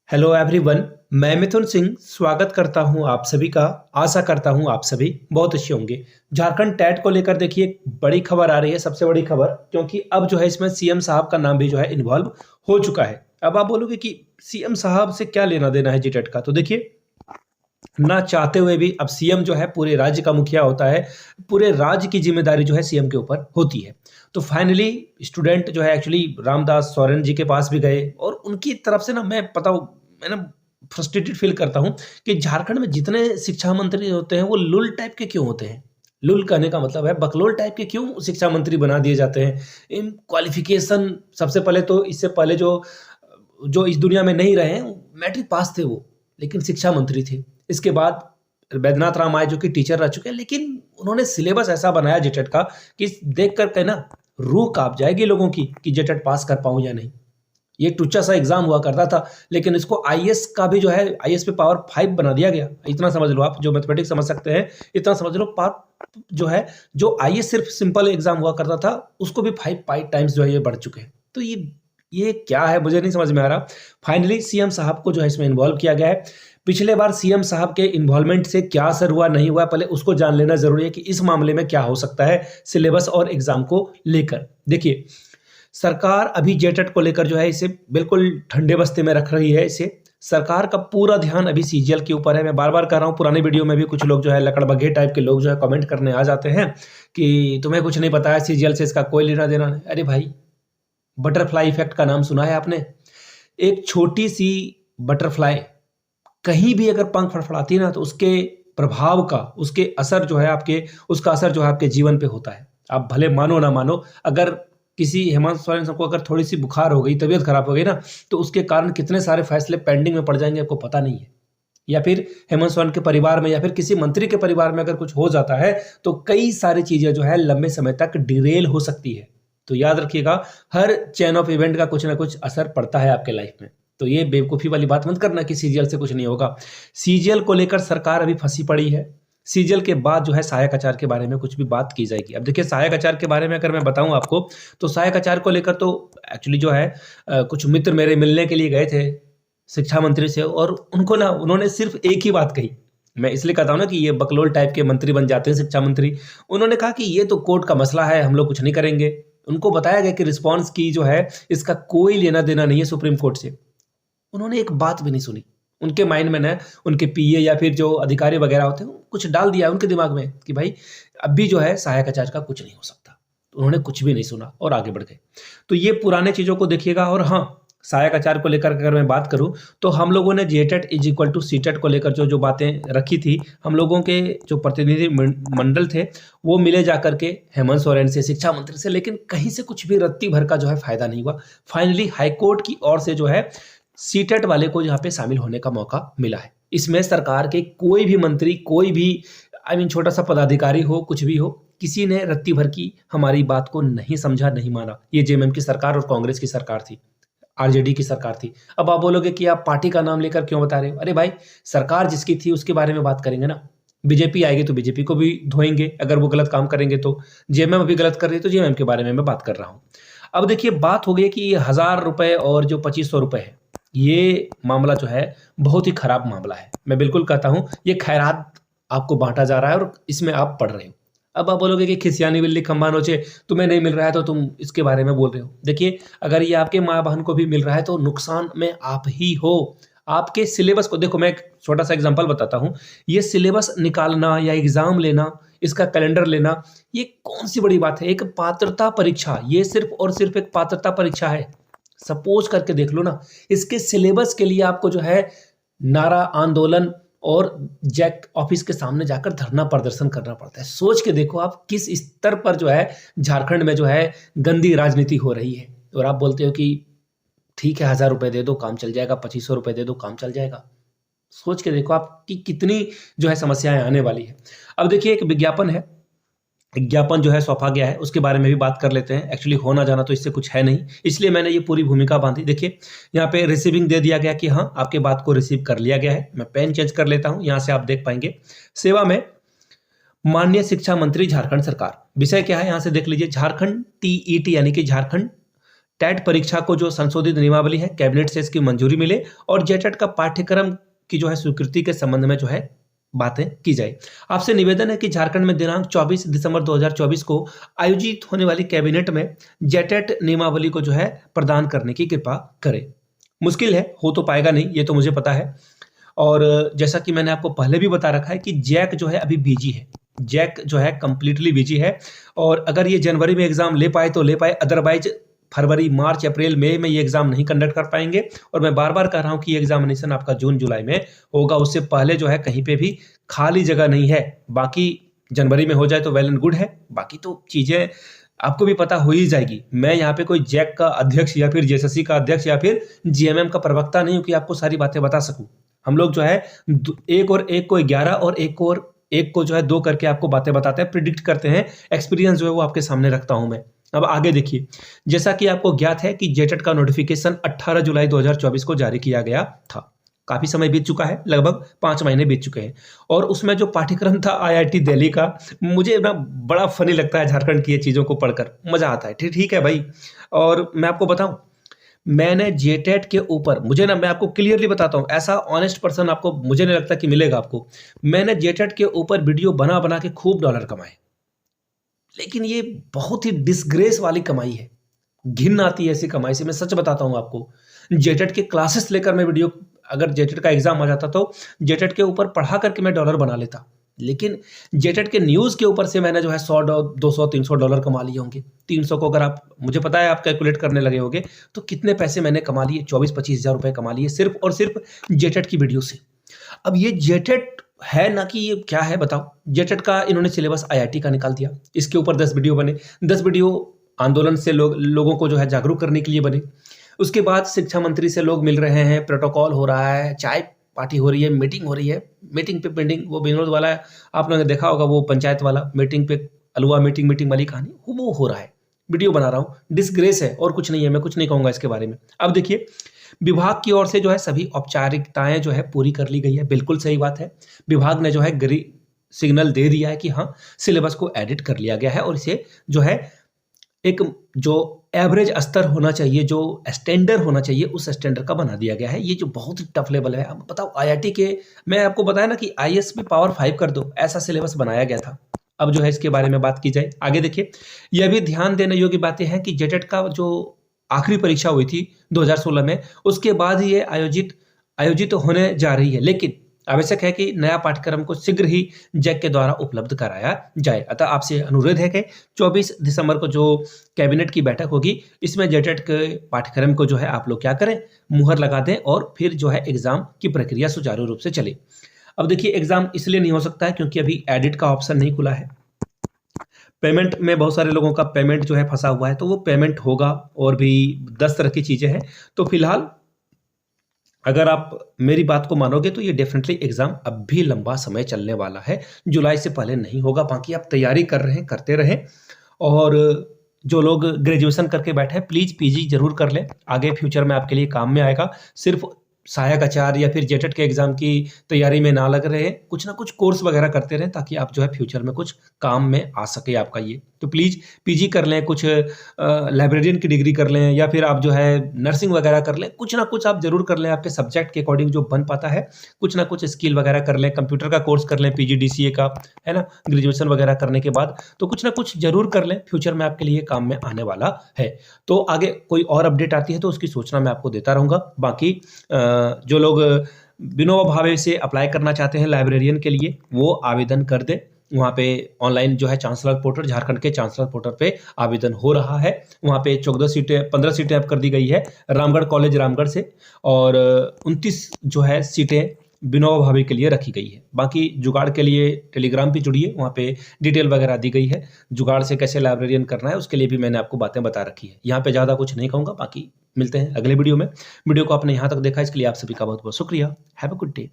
Hello everyone. मैं मिथुन सिंह स्वागत करता हूं आप सभी का। आशा करता हूं आप सभी बहुत अच्छे होंगे। झारखंड टैट को लेकर देखिए एक बड़ी खबर आ रही है, सबसे बड़ी खबर, क्योंकि अब जो है इसमें सीएम साहब का नाम भी जो है इन्वॉल्व हो चुका है। अब आप बोलोगे कि सीएम साहब से क्या लेना देना है जीटेट का, तो देखिए ना चाहते हुए भी अब सीएम जो है पूरे राज्य का मुखिया होता है। पूरे राज्य की जिम्मेदारी जो है सीएम के ऊपर होती है। तो फाइनली स्टूडेंट जो है एक्चुअली रामदास सोरेन जी के पास भी गए और उनकी तरफ से ना मैं ना फ्रस्ट्रेटेड फील करता हूँ कि झारखंड में जितने शिक्षा मंत्री होते हैं वो लुल टाइप के क्यों होते हैं। लुल कहने का मतलब है बकलोल टाइप के क्यों शिक्षा मंत्री बना दिए जाते हैं। इन क्वालिफिकेशन सबसे पहले तो इससे पहले जो जो इस दुनिया में नहीं रहे हैं, मैट्रिक पास थे वो, लेकिन शिक्षा मंत्री थे। इसके बाद वैद्यनाथ राम आए जो कि टीचर रह चुके हैं, लेकिन उन्होंने सिलेबस ऐसा बनाया जेटेट का कि देख कर के ना रूह कांप जाएगी लोगों की कि जेटेट पास कर पाऊं या नहीं। ये टुच्चा सा एग्जाम हुआ करता था, लेकिन इसको आईएएस का भी जो है आईएएस पे पावर 5 बना दिया गया। इतना समझ लो, आप जो मैथमेटिक्स समझ सकते हैं इतना समझ लो। पावर जो है, जो आईएएस सिर्फ सिंपल एग्जाम हुआ करता था उसको भी 5 टाइम्स जो है ये बढ़ चुके हैं। तो ये क्या है, मुझे नहीं समझ में आ रहा। फाइनली सीएम साहब को जो है इसमें इन्वॉल्व किया गया है। पिछले बार सीएम साहब के इन्वॉल्वमेंट से क्या असर हुआ नहीं हुआ, पहले उसको जान लेना जरूरी है कि इस मामले में क्या हो सकता है सिलेबस और एग्जाम को लेकर। देखिए, सरकार अभी जेटेट को लेकर जो है इसे बिल्कुल ठंडे बस्ते में रख रही है। इसे सरकार का पूरा ध्यान अभी सीजीएल के ऊपर है। मैं बार बार कह रहा हूँ, पुराने वीडियो में भी कुछ लोग जो है लकड़बग्घे टाइप के लोग जो है कमेंट करने आ जाते हैं कि तुम्हें कुछ नहीं पता है, सीजीएल से इसका कोई लेना देना नहीं। अरे भाई, बटरफ्लाई इफेक्ट का नाम सुना है आपने? एक छोटी सी बटरफ्लाई कहीं भी अगर पंख फड़फड़ाती है ना, तो उसके प्रभाव का, उसके असर जो है आपके, उसका असर जो है आपके जीवन पे होता है। आप भले मानो ना मानो, अगर किसी हेमंत सोरेन को अगर थोड़ी सी बुखार हो गई, तबीयत खराब हो गई ना, तो उसके कारण कितने सारे फैसले पेंडिंग में पड़ जाएंगे आपको पता नहीं है। या फिर हेमंत सोरेन के परिवार में या फिर किसी मंत्री के परिवार में अगर कुछ हो जाता है तो कई सारी चीजें जो है लंबे समय तक डिरेल हो सकती है। तो याद रखिएगा, हर चेन ऑफ इवेंट का कुछ ना कुछ असर पड़ता है आपके लाइफ में। तो ये बेवकूफ़ी वाली बात मत करना कि सीजीएल से कुछ नहीं होगा। सीजीएल को लेकर सरकार अभी फंसी पड़ी है। सीजीएल के बाद जो है सहायक आचार्य के बारे में कुछ भी बात की जाएगी। अब देखिए, सहायक आचार्य के बारे में अगर मैं बताऊं आपको, तो सहायक आचार्य को लेकर तो एक्चुअली जो है कुछ मित्र मेरे मिलने के लिए गए थे शिक्षा मंत्री से, और उन्होंने सिर्फ एक ही बात कही। मैं इसलिए कहता हूं ना कि ये बकलोल टाइप के मंत्री बन जाते हैं शिक्षा मंत्री। उन्होंने कहा कि ये तो कोर्ट का मसला है, हम लोग कुछ नहीं करेंगे। उनको बताया गया कि रिस्पॉन्स की जो है इसका कोई लेना देना नहीं है सुप्रीम कोर्ट से। उन्होंने एक बात भी नहीं सुनी। उनके माइंड में ना उनके पीए या फिर जो अधिकारी वगैरह होते हैं, कुछ डाल दिया उनके दिमाग में कि भाई अभी जो है सहायक आचार्य का कुछ नहीं हो सकता। तो उन्होंने कुछ भी नहीं सुना और आगे बढ़ गए। तो ये पुराने चीजों को देखिएगा। और हाँ, सहायक आचार्य को लेकर अगर मैं बात करूं, तो हम लोगों ने जेटेट इज इक्वल टू सीटेट को लेकर जो जो बातें रखी थी, हम लोगों के जो प्रतिनिधि मंडल थे वो मिले जाकर के हेमंत सोरेन से, शिक्षा मंत्री से, लेकिन कहीं से कुछ भी रत्ती भर का जो है फायदा नहीं हुआ। फाइनली हाईकोर्ट की ओर से जो है सीटेट वाले को यहाँ पे शामिल होने का मौका मिला है। इसमें सरकार के कोई भी मंत्री, कोई भी छोटा सा पदाधिकारी हो, कुछ भी हो, किसी ने रत्ती भर की हमारी बात को नहीं समझा, नहीं माना। ये जेएमएम की सरकार और कांग्रेस की सरकार थी, आरजेडी की सरकार थी। अब आप बोलोगे कि आप पार्टी का नाम लेकर क्यों बता रहे हो? अरे भाई, सरकार जिसकी थी उसके बारे में बात करेंगे ना। बीजेपी आएगी तो बीजेपी को भी धोएंगे अगर वो गलत काम करेंगे। तो जेएमएम अभी गलत कर रही है तो जेएमएम के बारे में मैं बात कर रहा हूँ। अब देखिए, बात हो गई कि 1000 रुपए और जो 2500 रुपए है, ये मामला जो है बहुत ही खराब मामला है। मैं बिल्कुल कहता हूं ये खैरात आपको बांटा जा रहा है और इसमें आप पढ़ रहे हो। अब आप बोलोगे कि खिसियानी बिल्ली खंबा नोचे, तुम्हें नहीं मिल रहा है तो तुम इसके बारे में बोल रहे हो। देखिए, अगर ये आपके माँ बहन को भी मिल रहा है तो नुकसान में आप ही हो। आपके सिलेबस को देखो, मैं एक छोटा सा एग्जांपल बताता हूं। ये सिलेबस निकालना या एग्जाम लेना, इसका कैलेंडर लेना, ये कौन सी बड़ी बात है? एक पात्रता परीक्षा, ये सिर्फ और सिर्फ एक पात्रता परीक्षा है। सपोज करके देख लो ना, इसके सिलेबस के लिए आपको जो है नारा, आंदोलन और जैक ऑफिस के सामने जाकर धरना प्रदर्शन करना पड़ता है। सोच के देखो आप किस स्तर पर जो है झारखंड में जो है गंदी राजनीति हो रही है। और आप बोलते हो कि ठीक है, 1000 रुपए दे दो काम चल जाएगा, 2500 रुपए दे दो काम चल जाएगा। सोच के देखो आपकी कितनी जो है समस्याएं आने वाली है। अब देखिए, एक विज्ञापन है, विज्ञापन जो है सौंपा गया है, उसके बारे में भी बात कर लेते हैं। एक्चुअली होना जाना तो इससे कुछ है नहीं, इसलिए मैंने ये पूरी भूमिका बांधी। देखिए, यहाँ पे रिसीविंग दे दिया गया कि हाँ, आपके बात को रिसीव कर लिया गया है। मैं पेन चेंज कर लेता हूँ, यहाँ से आप देख पाएंगे। सेवा में माननीय शिक्षा मंत्री झारखंड सरकार, विषय क्या है यहाँ से देख लीजिए। झारखंड टीईटी यानी कि झारखंड टेट परीक्षा को जो संशोधित नियमावली है कैबिनेट से इसकी मंजूरी मिले और जेटेट का पाठ्यक्रम की जो है स्वीकृति के संबंध में जो है बातें की जाए। आपसे निवेदन है कि झारखंड में दिनांक 24 दिसंबर 2024 को आयोजित होने वाली कैबिनेट में जेटेट नियमावली को जो है प्रदान करने की कृपा करें। मुश्किल है, हो तो पाएगा नहीं, ये तो मुझे पता है। और जैसा कि मैंने आपको पहले भी बता रखा है कि जैक जो है अभी बिजी है, जैक जो है कंप्लीटली बिजी है और अगर ये जनवरी में एग्जाम ले पाए तो ले पाए, अदरवाइज फरवरी, मार्च, अप्रैल, मई में ये एग्जाम नहीं कंडक्ट कर पाएंगे। और मैं बार बार कह रहा हूं कि ये एग्जामिनेशन आपका जून जुलाई में होगा, उससे पहले जो है कहीं पे भी खाली जगह नहीं है। बाकी जनवरी में हो जाए तो वेल एंड गुड है, बाकी तो चीजें आपको भी पता हो ही जाएगी। मैं यहाँ पे कोई जैक का अध्यक्ष या फिर जेएसएससी का अध्यक्ष या फिर जीएमएम का प्रवक्ता नहीं हूँ कि आपको सारी बातें बता सकूं। हम लोग जो है एक और एक को 11 और एक को जो है 2 करके आपको बातें बताते हैं, प्रिडिक्ट करते हैं। एक्सपीरियंस जो है वो आपके सामने रखता हूं मैं। अब आगे देखिए, जैसा कि आपको ज्ञात है कि जेटेट का नोटिफिकेशन 18 जुलाई 2024 को जारी किया गया था। काफी समय बीत चुका है, लगभग 5 महीने बीत चुके हैं। और उसमें जो पाठ्यक्रम था आईआईटी दिल्ली का, मुझे ना बड़ा फनी लगता है झारखंड की ये चीजों को पढ़कर, मजा आता है। ठीक है भाई। और मैं आपको बताऊं, मैंने जेटेट के ऊपर, मुझे ना, मैं आपको क्लियरली बताता हूं, ऐसा ऑनेस्ट पर्सन आपको मुझे नहीं लगता कि मिलेगा आपको। मैंने जेटेट के ऊपर वीडियो बना बना के खूब डॉलर कमाए, लेकिन ये बहुत ही डिसग्रेस वाली कमाई है। घिन आती है ऐसी कमाई से, मैं सच बताता हूं आपको। जेटेट के क्लासेस लेकर मैं वीडियो, अगर जेटेट का एग्जाम आ जाता तो जेटेट के ऊपर पढ़ा करके मैं डॉलर बना लेता, लेकिन जेटेट के न्यूज के ऊपर से मैंने जो है 100, 200, 300 डॉलर कमा लिए होंगे। 300 को अगर आप, मुझे पता है आप कैलकुलेट करने लगे होंगे तो कितने पैसे मैंने कमा लिए, 24-25 हजार रुपए कमा लिए सिर्फ और सिर्फ जेटेट की वीडियो से। अब ये जेटेट है ना कि ये क्या है बताओ। जेटेट का इन्होंने सिलेबस आईआईटी का निकाल दिया, इसके ऊपर 10 वीडियो बने। 10 वीडियो आंदोलन से लोगों को जो है जागरूक करने के लिए बने। उसके बाद शिक्षा मंत्री से लोग मिल रहे हैं, प्रोटोकॉल हो रहा है, चाय पार्टी हो रही है, मीटिंग हो रही है। मीटिंग पे मीटिंग, वो विनोद वाला है, आप लोगों ने देखा होगा, वो पंचायत वाला मीटिंग पे अलुआ मीटिंग वाली कहानी, वो हो रहा है। वीडियो बना रहा हूँ, डिसग्रेस है और कुछ नहीं है। मैं कुछ नहीं कहूंगा इसके बारे में। अब देखिए, विभाग की ओर से जो है सभी औपचारिकताएं जो है पूरी कर ली गई है। बिल्कुल सही बात है, विभाग ने जो है ग्रीन सिग्नल दे दिया है कि हाँ, सिलेबस को एडिट कर लिया गया है और इसे जो है एक जो एवरेज स्तर होना चाहिए, जो स्टैंडर्ड होना चाहिए, उस स्टैंडर्ड का बना दिया गया है। ये जो बहुत ही टफ लेवल है। अब बताओ, आईआईटी के, मैं आपको बताया ना कि आईएएस में पावर 5 कर दो, ऐसा सिलेबस बनाया गया था। अब जो है इसके बारे में बात की जाए। आगे देखिए, यह भी ध्यान देने योग्य बातें हैं कि जेटेट का जो आखिरी परीक्षा हुई थी 2016 में, उसके बाद ही ये आयोजित होने जा रही है। लेकिन आवश्यक है कि नया पाठ्यक्रम को शीघ्र ही जैक के द्वारा उपलब्ध कराया जाए। अतः आपसे अनुरोध है कि 24 दिसंबर को जो कैबिनेट की बैठक होगी, इसमें जेटेट के पाठ्यक्रम को जो है आप लोग क्या करें, मुहर लगा दें और फिर जो है एग्जाम की प्रक्रिया सुचारू रूप से चले। अब देखिए, एग्जाम इसलिए नहीं हो सकता है क्योंकि अभी एडिट का ऑप्शन नहीं खुला है। पेमेंट में बहुत सारे लोगों का पेमेंट जो है फंसा हुआ है, तो वो पेमेंट होगा। और भी 10 तरह की चीजें हैं। तो फिलहाल अगर आप मेरी बात को मानोगे तो ये डेफिनेटली एग्जाम अब भी लंबा समय चलने वाला है, जुलाई से पहले नहीं होगा। बाकी आप तैयारी कर रहे हैं, करते रहें। और जो लोग ग्रेजुएशन करके बैठे हैं, प्लीज पीजी जरूर कर लें, आगे फ्यूचर में आपके लिए काम में आएगा। सिर्फ सहायक आचार्य या फिर जेटेट के एग्जाम की तैयारी में ना लग रहे, कुछ ना कुछ कोर्स वगैरह करते रहें ताकि आप जो है फ्यूचर में कुछ काम में आ सके आपका ये। तो प्लीज पीजी कर लें, कुछ लाइब्रेरियन की डिग्री कर लें, या फिर आप जो है नर्सिंग वगैरह कर लें। कुछ ना कुछ आप जरूर कर लें, आपके सब्जेक्ट के अकॉर्डिंग जो बन पाता है। कुछ ना कुछ स्किल वगैरह कर लें, कंप्यूटर का कोर्स कर लें, पीजीडीसीए का, है ना, ग्रेजुएशन वगैरह करने के बाद। तो कुछ ना कुछ जरूर कर लें, फ्यूचर में आपके लिए काम में आने वाला है। तो आगे कोई और अपडेट आती है तो उसकी सूचना मैं आपको देता रहूंगा। बाकी जो लोग विनोबा भावे से अप्लाई करना चाहते हैं लाइब्रेरियन के लिए, वो आवेदन कर दें। वहाँ पे ऑनलाइन जो है चांसलर पोर्टल, झारखंड के चांसलर पोर्टल पे आवेदन हो रहा है। वहाँ पे 15 सीटें अब कर दी गई है रामगढ़ कॉलेज रामगढ़ से, और 29 जो है सीटें विनोबा भावे के लिए रखी गई है। बाकी जुगाड़ के लिए टेलीग्राम पे जुड़िए, वहाँ पे डिटेल वगैरह दी गई है। जुगाड़ से कैसे लाइब्रेरियन करना है उसके लिए भी मैंने आपको बातें बता रखी है। यहाँ पे ज़्यादा कुछ नहीं कहूँगा। बाकी मिलते हैं अगले वीडियो में। वीडियो को आपने यहाँ तक देखा, इसके लिए आप सभी का बहुत बहुत शुक्रिया। Have a good day.